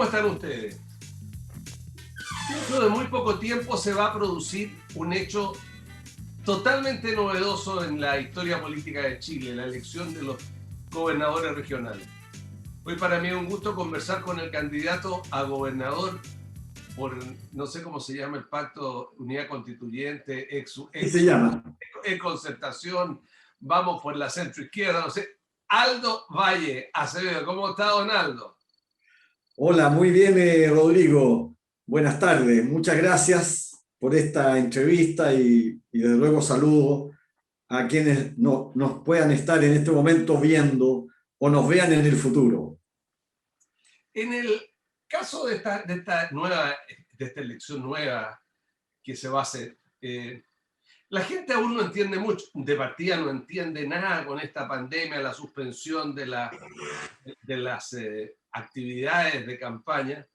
¿Cómo están ustedes? Dentro de muy poco tiempo se va a producir un hecho totalmente novedoso en la historia política de Chile, la elección de los gobernadores regionales. Hoy para mí es un gusto conversar con el candidato a gobernador por, no sé cómo se llama el pacto, unidad constituyente, ¿Qué se llama? concertación, vamos por la centroizquierda, no sé. Aldo Valle Acevedo, ¿cómo está, don Aldo? Hola, muy bien, Rodrigo. Buenas tardes. Muchas gracias por esta entrevista y desde luego saludo a quienes nos puedan estar en este momento viendo o nos vean en el futuro. En el caso de esta elección nueva que se va a hacer, la gente aún no entiende mucho, de partida no entiende nada con esta pandemia, la suspensión de las actividades de campaña.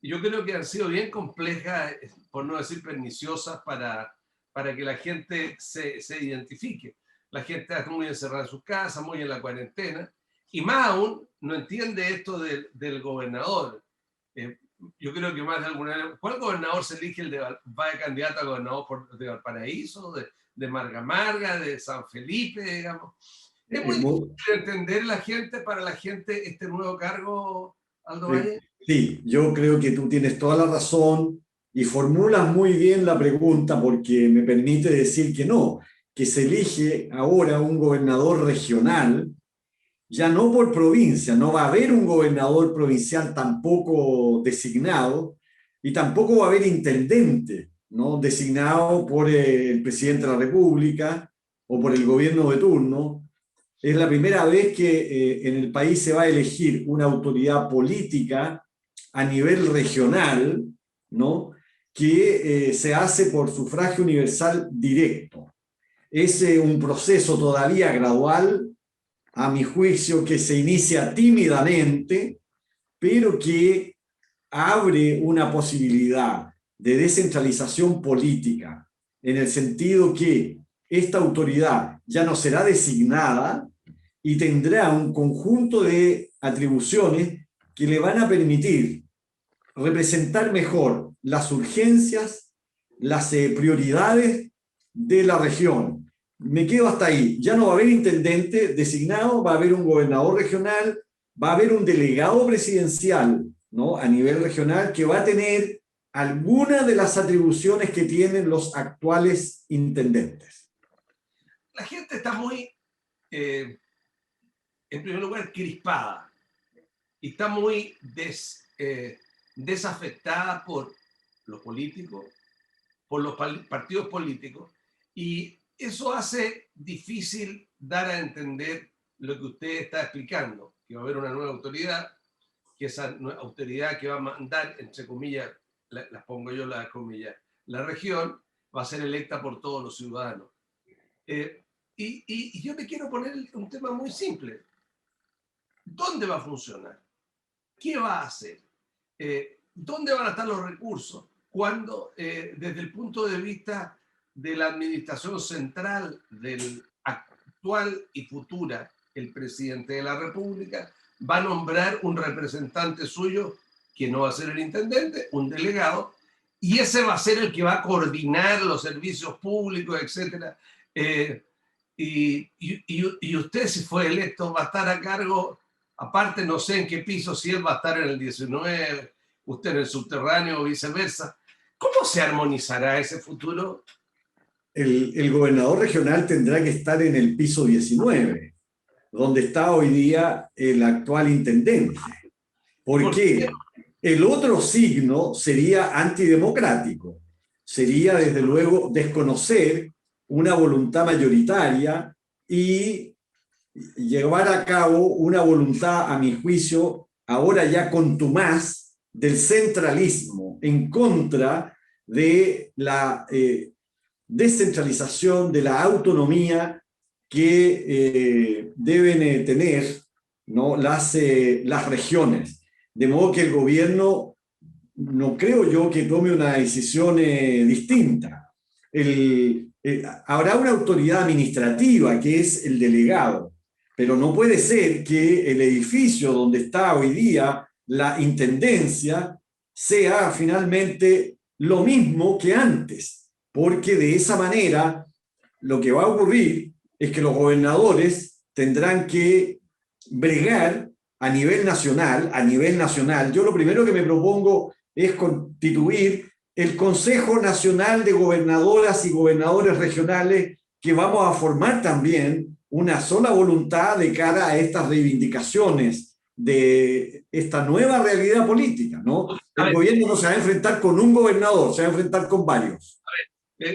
Y yo creo que han sido bien complejas, por no decir perniciosas, para que la gente se identifique. La gente está muy encerrada en sus casas, muy en la cuarentena, y más aún no entiende esto del gobernador. Yo creo que más de alguna vez, ¿cuál gobernador se elige va de candidato a gobernador de Valparaíso, de Marga Marga, de San Felipe, digamos? Es muy difícil entender para la gente este nuevo cargo, Aldo Valle. Sí, yo creo que tú tienes toda la razón y formulas muy bien la pregunta porque me permite decir que no, que se elige ahora un gobernador regional, ya no por provincia, no va a haber un gobernador provincial tampoco designado y tampoco va a haber intendente, ¿no? Designado por el presidente de la República o por el gobierno de turno. Es la primera vez que en el país se va a elegir una autoridad política a nivel regional, ¿no? Que se hace por sufragio universal directo. Es un proceso todavía gradual, a mi juicio, que se inicia tímidamente, pero que abre una posibilidad de descentralización política, en el sentido que esta autoridad ya no será designada y tendrá un conjunto de atribuciones que le van a permitir representar mejor las urgencias, las prioridades de la región. Me quedo hasta ahí. Ya no va a haber intendente designado, va a haber un gobernador regional, va a haber un delegado presidencial, ¿no? A nivel regional que va a tener algunas de las atribuciones que tienen los actuales intendentes. La gente está muy, en primer lugar, crispada y está muy desafectada por los políticos, por los partidos políticos, y eso hace difícil dar a entender lo que usted está explicando, que va a haber una nueva autoridad, que esa autoridad que va a mandar, entre comillas, las pongo yo las comillas, la región va a ser electa por todos los ciudadanos. Y yo me quiero poner un tema muy simple. ¿Dónde va a funcionar? ¿Qué va a hacer? ¿Dónde van a estar los recursos? Cuando, desde el punto de vista de la administración central del actual y futura, el presidente de la República va a nombrar un representante suyo, que no va a ser el intendente, un delegado, y ese va a ser el que va a coordinar los servicios públicos, etc. Y usted, si fue electo, va a estar a cargo, aparte no sé en qué piso, si él va a estar en el 19, usted en el subterráneo o viceversa. ¿Cómo se armonizará ese futuro? El gobernador regional tendrá que estar en el piso 19, donde está hoy día el actual intendente. ¿Por qué? El otro signo sería antidemocrático. Sería, desde luego, desconocer una voluntad mayoritaria y llevar a cabo una voluntad, a mi juicio, ahora ya contumaz, del centralismo en contra de la descentralización, de la autonomía que deben tener, ¿no? las regiones. De modo que el gobierno, no creo yo que tome una decisión distinta. Habrá una autoridad administrativa que es el delegado, pero no puede ser que el edificio donde está hoy día la intendencia sea finalmente lo mismo que antes, porque de esa manera lo que va a ocurrir es que los gobernadores tendrán que bregar a nivel nacional. Yo lo primero que me propongo es constituir el Consejo Nacional de Gobernadoras y Gobernadores Regionales, que vamos a formar también una sola voluntad de cara a estas reivindicaciones de esta nueva realidad política, ¿no? El gobierno no se va a enfrentar con un gobernador, se va a enfrentar con varios.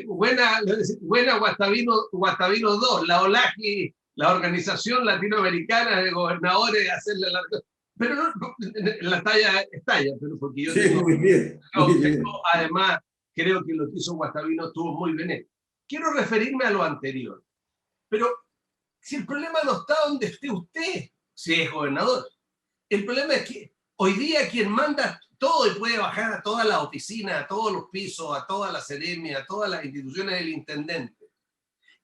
Buena Guastavino 2, la OLAGI, la Organización Latinoamericana de Gobernadores, hacerle la... Pero no, la talla es talla, pero porque yo sí, tengo, muy bien. además, creo que lo que hizo Guastavino estuvo muy bien. Quiero referirme a lo anterior, pero si el problema no está donde esté usted, si es gobernador, el problema es que hoy día quien manda todo y puede bajar a todas las oficinas, a todos los pisos, a todas las seremias, a todas las instituciones del intendente,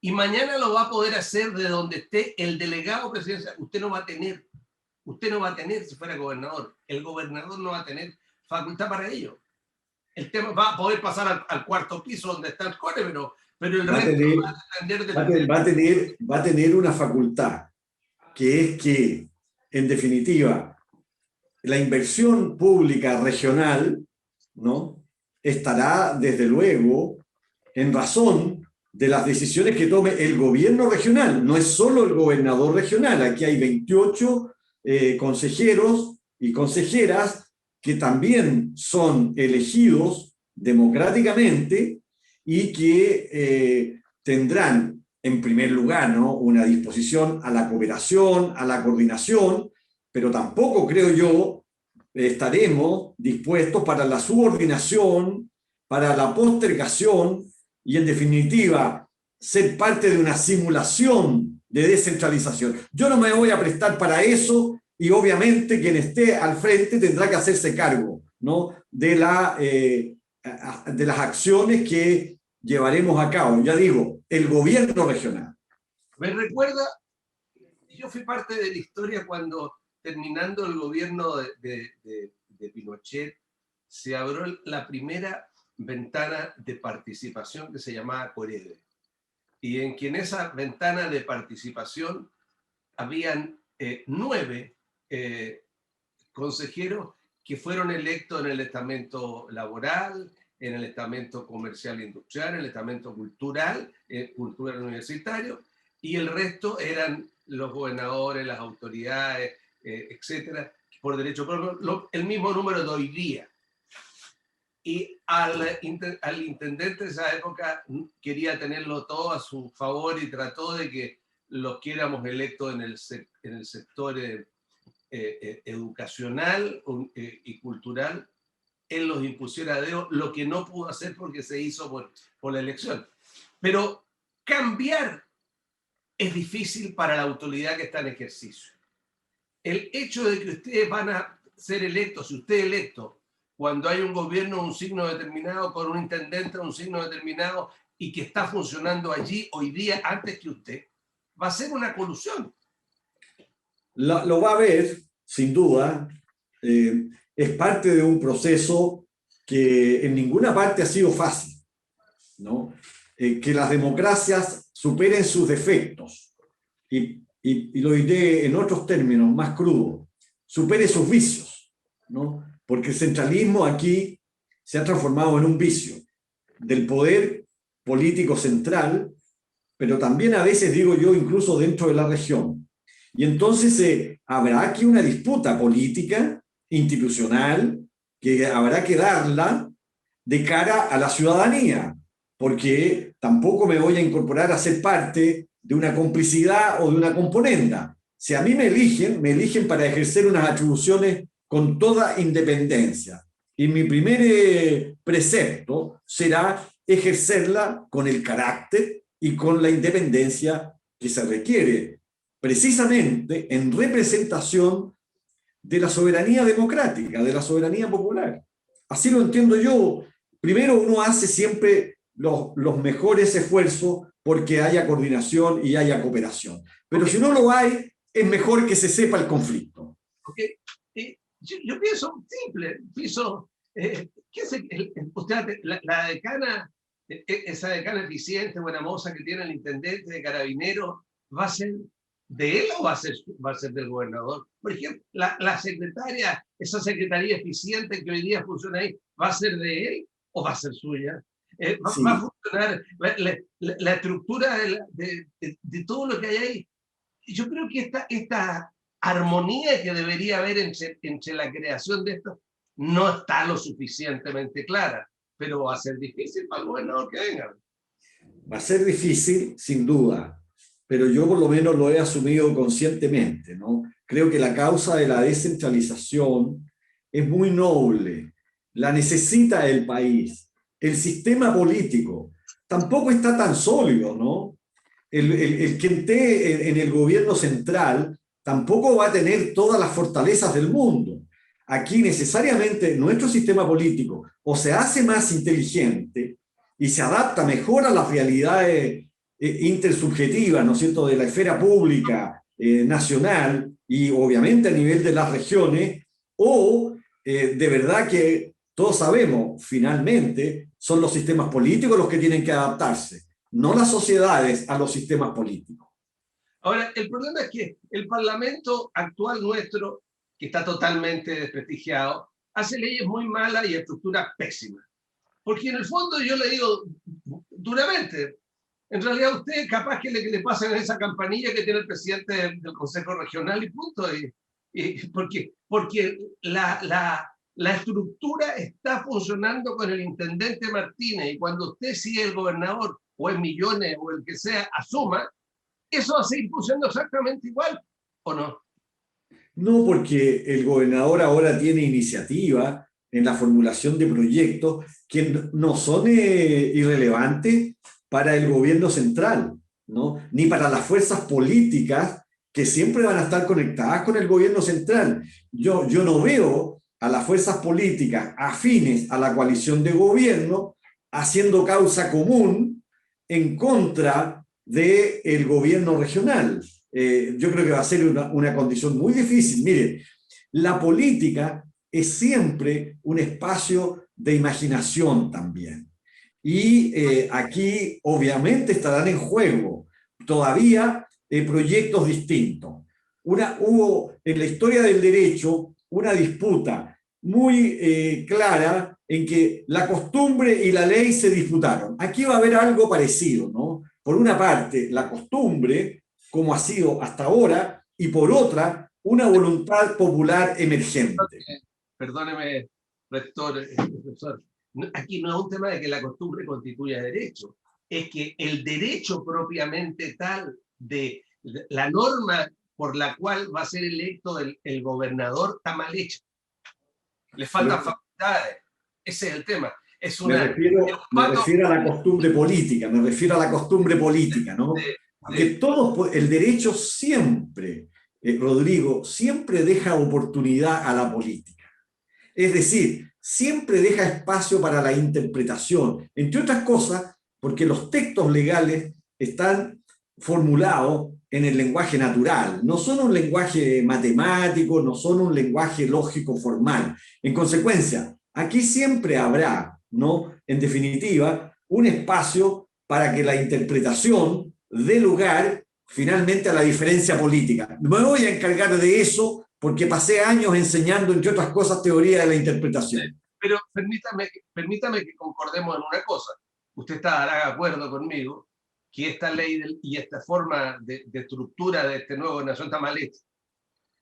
y mañana lo va a poder hacer de donde esté el delegado presidencial. Usted no va a tener si fuera gobernador. El gobernador no va a tener facultad para ello. El tema va a poder pasar al cuarto piso donde está el core, pero el resto va a depender de va a tener una facultad, que es que, en definitiva, la inversión pública regional, ¿no?, estará, desde luego, en razón de las decisiones que tome el gobierno regional. No es solo el gobernador regional, aquí hay 28 consejeros y consejeras que también son elegidos democráticamente y que tendrán, en primer lugar, ¿no?, una disposición a la cooperación, a la coordinación, pero tampoco, creo yo, estaremos dispuestos para la subordinación, para la postergación y, en definitiva, ser parte de una simulación de descentralización. Yo no me voy a prestar para eso y, obviamente, quien esté al frente tendrá que hacerse cargo, ¿no?, de las acciones que llevaremos a cabo. Ya digo, el gobierno regional. Me recuerda, yo fui parte de la historia cuando, terminando el gobierno de Pinochet, se abrió la primera ventana de participación que se llamaba Corede. Y en que en esa ventana de participación habían 9 consejeros que fueron electos en el estamento laboral, en el estamento comercial e industrial, en el estamento cultural, cultural universitario, y el resto eran los gobernadores, las autoridades, etcétera, por derecho propio, el mismo número de hoy día. Y al intendente de esa época quería tenerlo todo a su favor y trató de que los que éramos electos en el sector educacional y cultural, él los impusiera a dedo, lo que no pudo hacer porque se hizo por la elección. Pero cambiar es difícil para la autoridad que está en ejercicio. El hecho de que ustedes van a ser electos, si usted es electo, cuando hay un gobierno, un signo determinado, con un intendente, un signo determinado, y que está funcionando allí hoy día antes que usted, va a ser una colusión. Lo va a ver, sin duda. Es parte de un proceso que en ninguna parte ha sido fácil, ¿no? Que las democracias superen sus defectos, y lo diré en otros términos más crudos, supere sus vicios, ¿no? Porque el centralismo aquí se ha transformado en un vicio del poder político central, pero también a veces, digo yo, incluso dentro de la región. Y entonces habrá aquí una disputa política, institucional, que habrá que darla de cara a la ciudadanía, porque tampoco me voy a incorporar a ser parte de una complicidad o de una componenda. Si a mí me eligen para ejercer unas atribuciones con toda independencia. Y mi primer precepto será ejercerla con el carácter y con la independencia que se requiere, precisamente en representación de la soberanía democrática, de la soberanía popular. Así lo entiendo yo. Primero, uno hace siempre los mejores esfuerzos porque haya coordinación y haya cooperación. Pero si no lo hay, es mejor que se sepa el conflicto. Okay. yo pienso simple, pienso, ¿qué es la decana, esa decana eficiente, buena moza que tiene el intendente de Carabineros, va a ser de él o va a ser del gobernador? Por ejemplo, la secretaria, esa secretaría eficiente que hoy día funciona ahí, ¿va a ser de él o va a ser suya? Va a Sí. funcionar la estructura de todo lo que hay ahí. Yo creo que esta armonía que debería haber entre la creación de esto no está lo suficientemente clara, pero va a ser difícil para el gobernador que venga. Va a ser difícil, sin duda, pero yo por lo menos lo he asumido conscientemente, ¿no? Creo que la causa de la descentralización es muy noble, la necesita el país. El sistema político tampoco está tan sólido, ¿no? El que esté en el gobierno central tampoco va a tener todas las fortalezas del mundo. Aquí necesariamente nuestro sistema político o se hace más inteligente y se adapta mejor a las realidades intersubjetivas, ¿no es cierto?, de la esfera pública nacional y obviamente a nivel de las regiones, o de verdad que todos sabemos, finalmente, son los sistemas políticos los que tienen que adaptarse, no las sociedades a los sistemas políticos. Ahora, el problema es que el Parlamento actual nuestro, que está totalmente desprestigiado, hace leyes muy malas y estructuras pésimas. Porque en el fondo yo le digo duramente, en realidad usted capaz que le pasen esa campanilla que tiene el presidente del Consejo Regional y punto. Porque la estructura está funcionando con el intendente Martínez y cuando usted, si el gobernador o el Millones o el que sea, asuma, eso va a seguir funcionando exactamente igual, ¿o no? No, porque el gobernador ahora tiene iniciativa en la formulación de proyectos que no son irrelevantes para el gobierno central, ¿no? Ni para las fuerzas políticas que siempre van a estar conectadas con el gobierno central. Yo no veo a las fuerzas políticas afines a la coalición de gobierno haciendo causa común en contra del gobierno regional. Yo creo que va a ser una condición muy difícil. Mire, la política es siempre un espacio de imaginación también. Y aquí obviamente estarán en juego todavía proyectos distintos. Hubo en la historia del derecho una disputa muy clara en que la costumbre y la ley se disputaron. Aquí va a haber algo parecido, ¿no? Por una parte, la costumbre, como ha sido hasta ahora, y por otra, una voluntad popular emergente. Perdóneme, rector, profesor. Aquí no es un tema de que la costumbre constituya derecho, es que el derecho propiamente tal de la norma por la cual va a ser electo el gobernador está mal hecho. Le faltan facultades. Ese es el tema. Es me refiero a la costumbre política, me refiero a la costumbre política, ¿no? Que todos, el derecho siempre, Rodrigo, siempre deja oportunidad a la política. Es decir, siempre deja espacio para la interpretación, entre otras cosas, porque los textos legales están formulados en el lenguaje natural, no son un lenguaje matemático, no son un lenguaje lógico formal. En consecuencia, aquí siempre habrá, ¿no?, en definitiva, un espacio para que la interpretación dé lugar finalmente a la diferencia política. Me voy a encargar de eso porque pasé años enseñando, entre otras cosas, teoría de la interpretación. Pero permítame que concordemos en una cosa. Usted estará de acuerdo conmigo que esta ley y esta forma de estructura de este nuevo nación está mal hecha.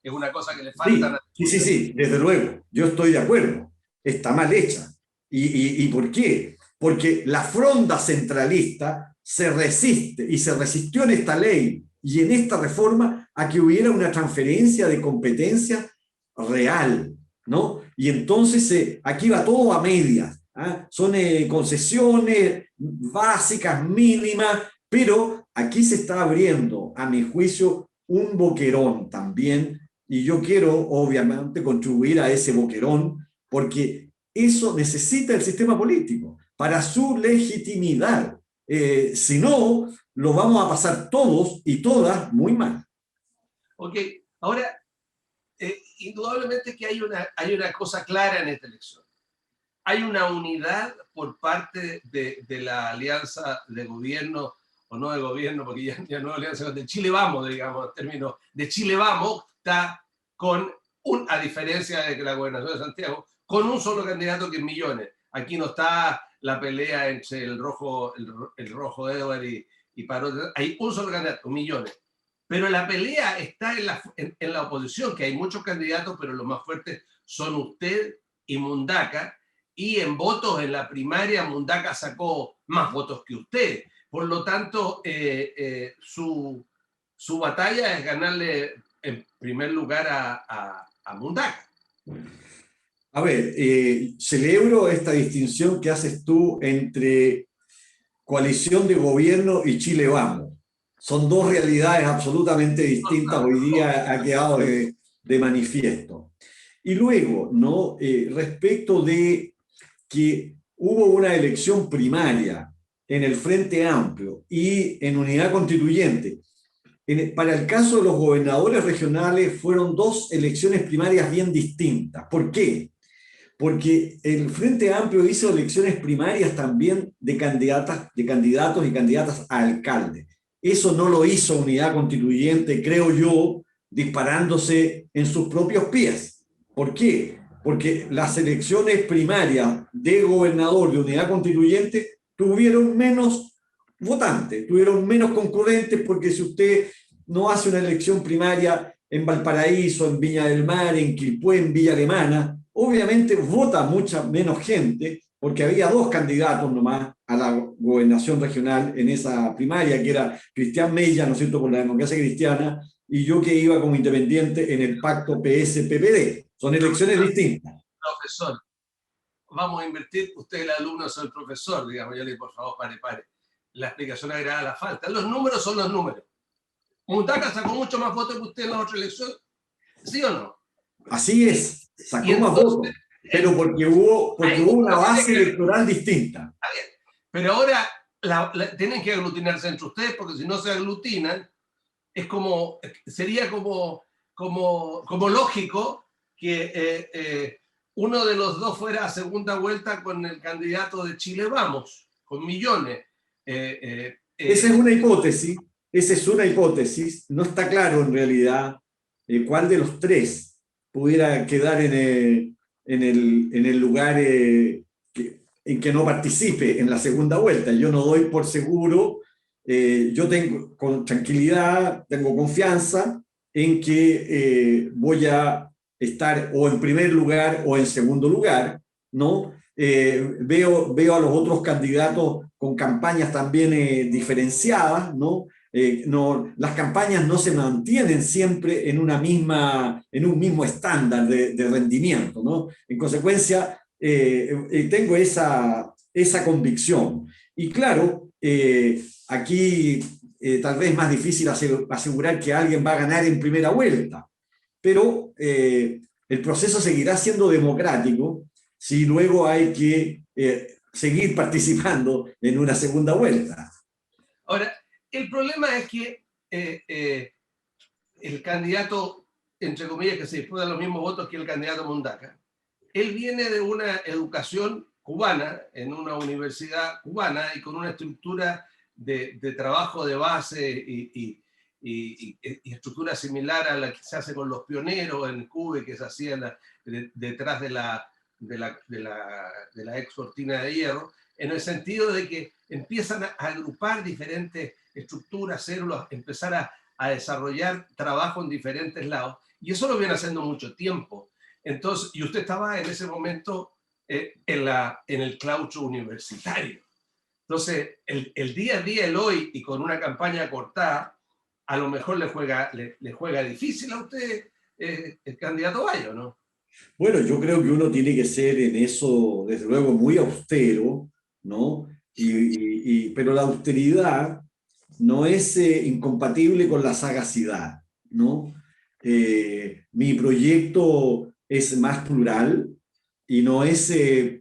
Es una cosa que le falta. Sí, desde luego. Yo estoy de acuerdo. Está mal hecha. ¿Y por qué? Porque la fronda centralista se resiste y se resistió en esta ley y en esta reforma a que hubiera una transferencia de competencia real, ¿no? Y entonces aquí va todo a medias, ¿eh? Son concesiones básicas, mínimas, pero aquí se está abriendo, a mi juicio, un boquerón también, y yo quiero, obviamente, contribuir a ese boquerón, porque eso necesita el sistema político para su legitimidad. Si no, lo vamos a pasar todos y todas muy mal. Ok, ahora, indudablemente que hay una cosa clara en esta elección. Hay una unidad por parte de la alianza de gobierno, o no de gobierno, porque ya no es alianza, de Chile Vamos, digamos, en términos de Chile Vamos, está con, a diferencia de que la gobernación de Santiago, con un solo candidato que es Millones. Aquí no está la pelea entre el rojo Edward y Parot. Hay un solo candidato, Millones. Pero la pelea está en la oposición, que hay muchos candidatos, pero los más fuertes son usted y Mundaca. Y en votos en la primaria, Mundaca sacó más votos que usted. Por lo tanto, su batalla es ganarle en primer lugar a Mundaca. A ver, celebro esta distinción que haces tú entre coalición de gobierno y Chile Vamos. Son dos realidades absolutamente distintas, hoy día ha quedado de manifiesto. Y luego, ¿no? Respecto de que hubo una elección primaria en el Frente Amplio y en Unidad Constituyente. Para el caso de los gobernadores regionales fueron dos elecciones primarias bien distintas. ¿Por qué? Porque el Frente Amplio hizo elecciones primarias también de candidatos y candidatas a alcalde. Eso no lo hizo Unidad Constituyente, creo yo, disparándose en sus propios pies. ¿Por qué? Porque las elecciones primarias de gobernador de Unidad Constituyente tuvieron menos votantes, tuvieron menos concurrentes, porque si usted no hace una elección primaria en Valparaíso, en Viña del Mar, en Quilpué, en Villa Alemana, obviamente vota mucha menos gente, porque había dos candidatos nomás a la gobernación regional en esa primaria, que era Cristian Mella, ¿no es cierto?, por la democracia cristiana, y yo que iba como independiente en el pacto PS-PPD. Son elecciones distintas. Profesor, vamos a invertir, usted el alumno, soy el profesor, digamos, yo le digo, por favor, pare. La explicación agregada a la falta. Los números son los números. Mundaca sacó mucho más votos que usted en la otra elección, ¿sí o no? Así es, sacó más votos, pero porque hubo una base electoral distinta. Pero ahora tienen que aglutinarse entre ustedes, porque si no se aglutinan, sería como lógico que uno de los dos fuera a segunda vuelta con el candidato de Chile Vamos, con Millones. Esa es una hipótesis, no está claro en realidad cuál de los tres pudiera quedar en el lugar en que no participe en la segunda vuelta. Yo no doy por seguro, yo tengo con tranquilidad, tengo confianza en que voy a estar o en primer lugar o en segundo lugar, ¿no? Veo a los otros candidatos con campañas también diferenciadas, ¿no? Las campañas no se mantienen siempre en un mismo estándar de rendimiento, ¿no? En consecuencia, tengo esa convicción. Y claro, aquí tal vez es más difícil asegurar que alguien va a ganar en primera vuelta, pero el proceso seguirá siendo democrático si luego hay que seguir participando en una segunda vuelta. Ahora, el problema es que el candidato, entre comillas, que se disputa los mismos votos que el candidato Mundaca, él viene de una educación cubana, en una universidad cubana y con una estructura de trabajo de base y estructura similar a la que se hace con los pioneros en Cuba y que se hacía detrás de la ex cortina de hierro, en el sentido de que empiezan a agrupar diferentes estructuras, células, empezar a desarrollar trabajo en diferentes lados, y eso lo viene haciendo mucho tiempo. Entonces, y usted estaba en ese momento en el claustro universitario. Entonces, el día a día, el hoy, y con una campaña cortada, a lo mejor le juega difícil a usted el candidato Bayo, ¿no? Bueno, yo creo que uno tiene que ser en eso, desde luego, muy austero, ¿no? Pero la austeridad no es incompatible con la sagacidad, ¿no? Mi proyecto es más plural y no es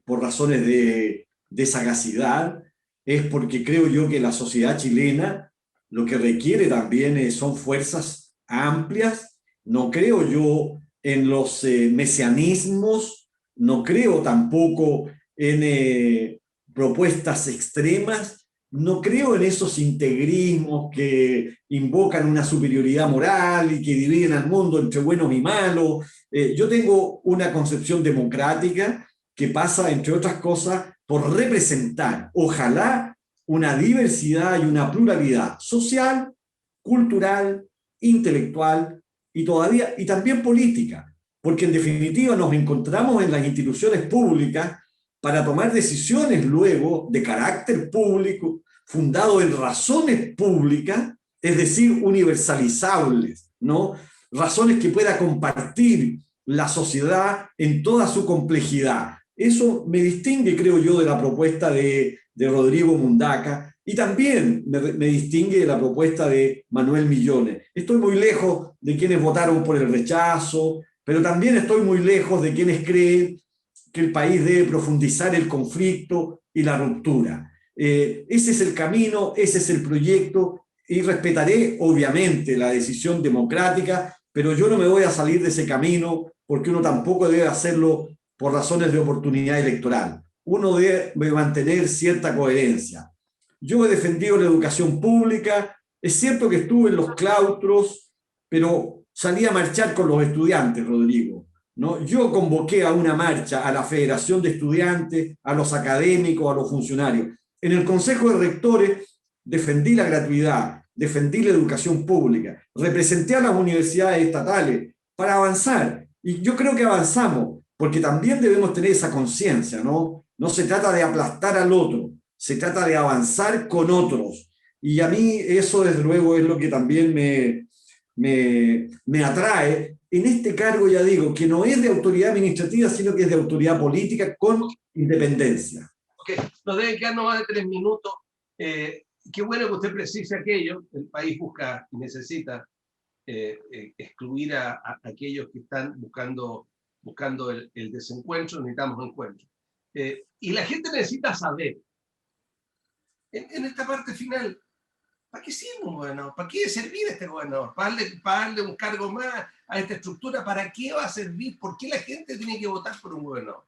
por razones de sagacidad, es porque creo yo que la sociedad chilena lo que requiere también son fuerzas amplias. No creo yo en los mesianismos, no creo tampoco en propuestas extremas, no creo en esos integrismos que invocan una superioridad moral y que dividen al mundo entre buenos y malos. Yo tengo una concepción democrática que pasa, entre otras cosas, por representar, ojalá, una diversidad y una pluralidad social, cultural, intelectual y también política, porque en definitiva nos encontramos en las instituciones públicas para tomar decisiones luego de carácter público, fundado en razones públicas, es decir, universalizables, ¿no? Razones que pueda compartir la sociedad en toda su complejidad. Eso me distingue, creo yo, de la propuesta de Rodrigo Mundaca y también me distingue de la propuesta de Manuel Millones. Estoy muy lejos de quienes votaron por el rechazo, pero también estoy muy lejos de quienes creen que el país debe profundizar el conflicto y la ruptura. Ese es el camino, ese es el proyecto, y respetaré obviamente la decisión democrática, pero yo no me voy a salir de ese camino porque uno tampoco debe hacerlo por razones de oportunidad electoral. Uno debe mantener cierta coherencia. Yo he defendido la educación pública, es cierto que estuve en los claustros, pero salí a marchar con los estudiantes, Rodrigo, ¿no? Yo convoqué a una marcha a la Federación de Estudiantes, a los académicos, a los funcionarios. En el Consejo de Rectores defendí la gratuidad, defendí la educación pública, representé a las universidades estatales para avanzar. Y yo creo que avanzamos, porque también debemos tener esa conciencia, ¿no? No se trata de aplastar al otro, se trata de avanzar con otros. Y a mí eso, desde luego, es lo que también me atrae en este cargo, ya digo, que no es de autoridad administrativa, sino que es de autoridad política con independencia. Ok, nos deben quedar no más de 3 minutos. Qué bueno que usted precise aquello. El país busca y necesita excluir a aquellos que están buscando el desencuentro. Necesitamos encuentro. Y la gente necesita saber, en esta parte final, ¿para qué sirve un gobernador? ¿Para qué debe servir este gobernador? ¿Para darle un cargo más a esta estructura? ¿Para qué va a servir? ¿Por qué la gente tiene que votar por un gobernador?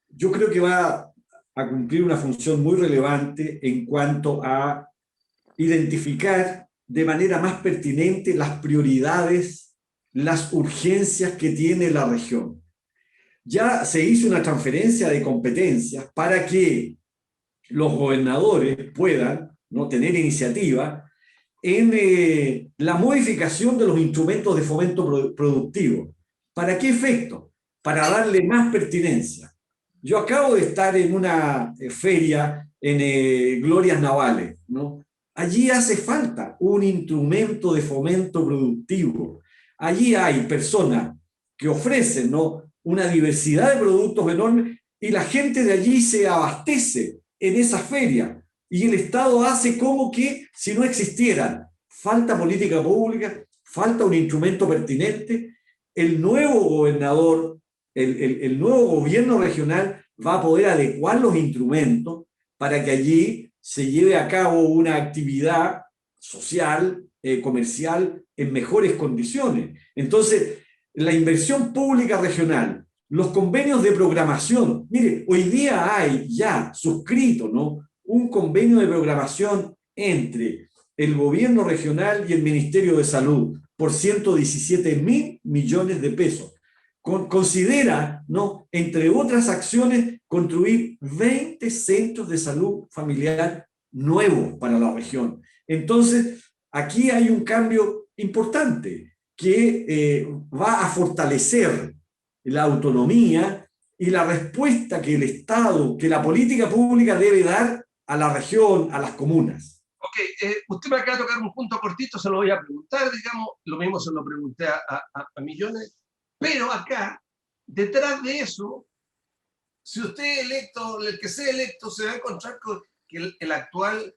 Yo creo que va a cumplir una función muy relevante en cuanto a identificar de manera más pertinente las prioridades, las urgencias que tiene la región. Ya se hizo una transferencia de competencias para que los gobernadores puedan, ¿no?, tener iniciativa en la modificación de los instrumentos de fomento productivo. ¿Para qué efecto? Para darle más pertinencia. Yo acabo de estar en una feria en Glorias Navales, ¿no? Allí hace falta un instrumento de fomento productivo. Allí hay personas que ofrecen, ¿no?, una diversidad de productos enormes y la gente de allí se abastece en esa feria. Y el Estado hace como que si no existieran. Falta política pública, falta un instrumento pertinente. El nuevo gobernador, el nuevo gobierno regional va a poder adecuar los instrumentos para que allí se lleve a cabo una actividad social, comercial, en mejores condiciones. Entonces, la inversión pública regional, los convenios de programación. Mire, hoy día hay ya suscrito, ¿no?, un convenio de programación entre el gobierno regional y el Ministerio de Salud por 117.000 millones de pesos. Considera, ¿no?, entre otras acciones, construir 20 centros de salud familiar nuevos para la región. Entonces, aquí hay un cambio importante que va a fortalecer la autonomía y la respuesta que el Estado, que la política pública debe dar a la región, a las comunas. Ok, usted me acaba de tocar un punto cortito, se lo voy a preguntar, digamos, lo mismo se lo pregunté a Millones, pero acá, detrás de eso, si usted es electo, el que sea electo, se va a encontrar con que el actual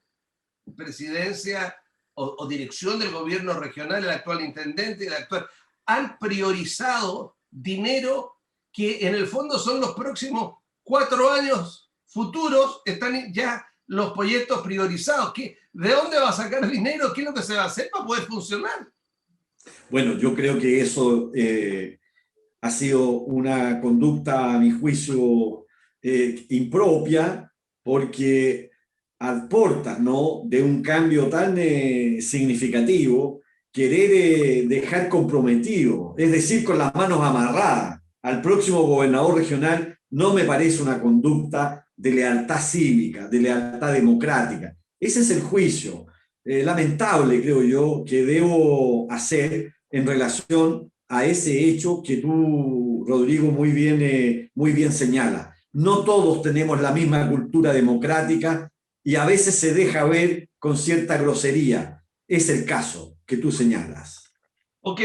presidencia o dirección del gobierno regional, el actual intendente, el actual, han priorizado dinero que en el fondo son los próximos 4 años futuros, están ya los proyectos priorizados. ¿De dónde va a sacar dinero? ¿Qué es lo que se va a hacer para poder funcionar? Bueno, yo creo que eso ha sido una conducta, a mi juicio, impropia, porque a portas, ¿no?, de un cambio tan significativo, querer dejar comprometido, es decir, con las manos amarradas al próximo gobernador regional, no me parece una conducta de lealtad cívica, de lealtad democrática. Ese es el juicio lamentable, creo yo, que debo hacer en relación a ese hecho que tú, Rodrigo, muy bien señala. No todos tenemos la misma cultura democrática y a veces se deja ver con cierta grosería. Es el caso que tú señalas. Ok,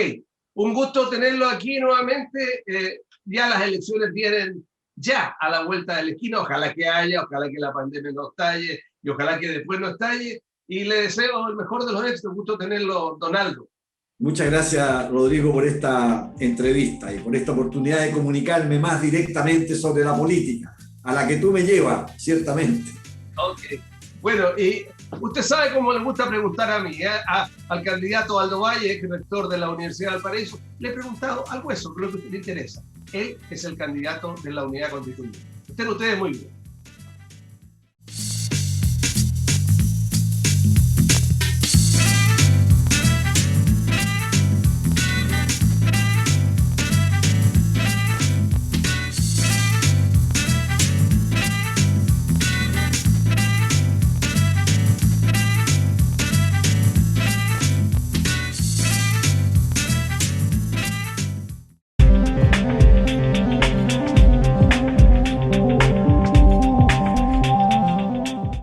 un gusto tenerlo aquí nuevamente. Ya las elecciones vienen ya a la vuelta de la esquina. Ojalá que haya, ojalá que la pandemia no estalle y ojalá que después no estalle. Y le deseo el mejor de los éxitos. Un gusto tenerlo, Donaldo. Muchas gracias, Rodrigo, por esta entrevista y por esta oportunidad de comunicarme más directamente sobre la política, a la que tú me llevas, ciertamente. Ok. Bueno, y usted sabe cómo le gusta preguntar a mí, al candidato Aldo Valle, que es rector de la Universidad de Valparaíso, le he preguntado algo eso, creo que le interesa. Él es el candidato de la Unidad Constituyente. Estén ustedes muy bien.